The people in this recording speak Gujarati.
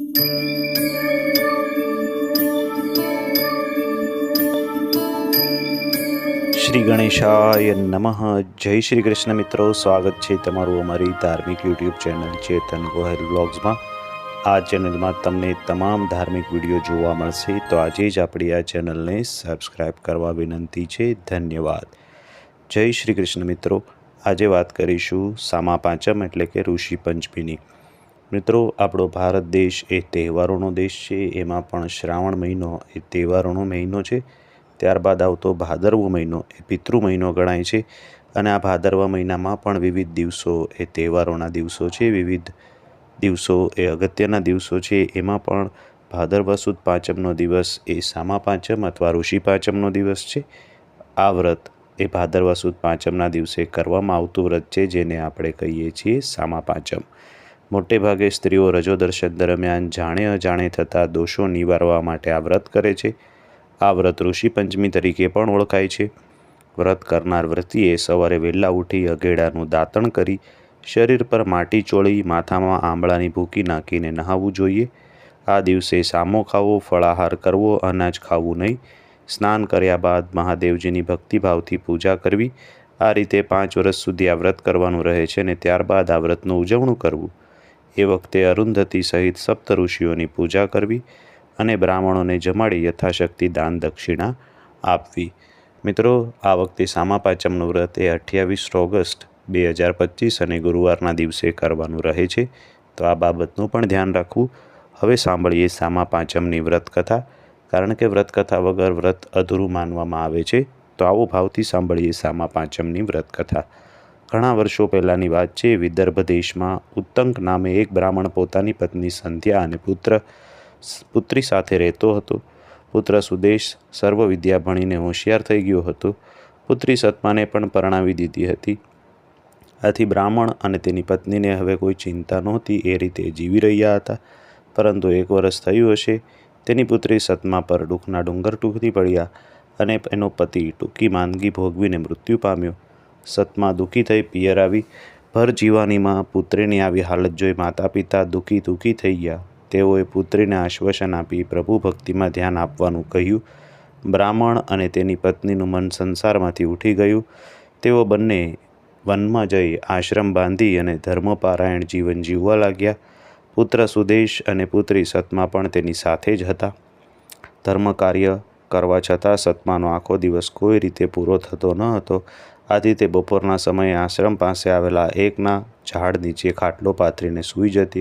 શ્રી ગણેશાય નમઃ. જય શ્રી કૃષ્ણ મિત્રો, સ્વાગત છે તમારું અમારી ધાર્મિક યુટ્યુબ ચેનલ ચેતન ગોહેલ વ્લોગ્સમાં. આ ચેનલમાં તમને તમામ ધાર્મિક વિડીયો જોવા મળશે, તો આજે જ આપણી આ ચેનલને સબસ્ક્રાઈબ કરવા વિનંતી છે. ધન્યવાદ. જય શ્રી કૃષ્ણ મિત્રો. આજે વાત કરીશું સામા પાંચમ એટલે કે ઋષિ પંચમીની. મિત્રો, આપણો ભારત દેશ એ તહેવારોનો દેશ છે. એમાં પણ શ્રાવણ મહિનો એ તહેવારોનો મહિનો છે. ત્યારબાદ આવતો ભાદરવો મહિનો એ પિતૃ મહિનો ગણાય છે. અને આ ભાદરવા મહિનામાં પણ વિવિધ દિવસો એ તહેવારોના દિવસો છે. વિવિધ દિવસો એ અગત્યના દિવસો છે. એમાં પણ ભાદરવા સુદ પાંચમનો દિવસ એ સામા પાંચમ અથવા ઋષિ પાંચમનો દિવસ છે. આ વ્રત એ ભાદરવા સુદ પાંચમના દિવસે કરવામાં આવતું વ્રત છે, જેને આપણે કહીએ છીએ સામા પાંચમ. મોટે ભાગે સ્ત્રીઓ રજોદર્શન દરમિયાન જાણે અજાણે થતા દોષો નિવારવા માટે આ વ્રત કરે છે. આ વ્રત ઋષિ પંચમી તરીકે પણ ઓળખાય છે. વ્રત કરનાર વ્રતીએ સવારે વહેલા ઉઠી અઘેડાનું દાંતણ કરી શરીર પર માટી ચોળી માથામાં આંબળાની ભૂકી નાખીને નહાવું જોઈએ. આ દિવસે સામો ખાવો, ફળાહાર કરવો, અનાજ ખાવું નહીં. સ્નાન કર્યા બાદ મહાદેવજીની ભક્તિભાવથી પૂજા કરવી. આ રીતે 5 વર્ષ સુધી આ વ્રત કરવાનું રહે છે અને ત્યારબાદ આ વ્રતનું ઉજવણું કરવું. એ વખતે અરુંધતી સહિત સપ્ત ઋષિઓની પૂજા કરવી અને બ્રાહ્મણોને જમાડી યથાશક્તિ દાન દક્ષિણા આપવી. મિત્રો, આ વખતે સામા પાંચમનું વ્રત એ 28 ઓગસ્ટ 2025 અને ગુરુવારના દિવસે કરવાનું રહે છે, તો આ બાબતનું પણ ધ્યાન રાખવું. હવે સાંભળીએ સામા પાંચમની વ્રતકથા. કારણ કે વ્રતકથા વગર વ્રત અધૂરું માનવામાં આવે છે, તો આવો ભાવથી સાંભળીએ સામા પાંચમની વ્રતકથા. ઘણા વર્ષો પહેલાંની વાત છે. વિદર્ભ દેશમાં ઉત્તંક નામે એક બ્રાહ્મણ પોતાની પત્ની સંધ્યા અને પુત્રી સાથે રહેતો હતો. પુત્ર સુદેશ સર્વ વિદ્યા ભણીને હોશિયાર થઈ ગયો હતો. પુત્રી સત્માને પણ પરણાવી દીધી હતી. આથી બ્રાહ્મણ અને તેની પત્નીને હવે કોઈ ચિંતા નહોતી. એ રીતે જીવી રહ્યા હતા. પરંતુ 1 વર્ષ થયું હશે, તેની પુત્રી સત્મા પર દુઃખના ડુંગર તૂટી પડ્યા અને એનો પતિ ટૂંકી માંદગી ભોગવીને મૃત્યુ પામ્યો. સત્મા દુઃખી થઈ પિયર આવી. ભર જીવાનીમાં પુત્રીની આવી હાલત જોઈ માતા પિતા દુઃખી થઈ ગયા. તેઓએ પુત્રીને આશ્વાસન આપી પ્રભુ ભક્તિમાં ધ્યાન આપવાનું કહ્યું. બ્રાહ્મણ અને તેની પત્નીનું મન સંસારમાંથી ઉઠી ગયું. તેઓ બંને વનમાં જઈ આશ્રમ બાંધી અને ધર્મપારાયણ જીવન જીવવા લાગ્યા. પુત્ર સુદેશ અને પુત્રી સત્મા પણ તેની સાથે જ હતા. ધર્મ કાર્ય કરવા છતાં સત્માનો આખો દિવસ કોઈ રીતે પૂરો થતો ન હતો. આથી તે બપોરના સમયે આશ્રમ પાસે આવેલા એકના ઝાડ નીચે ખાટલો પાથરીને સૂઈ જતી.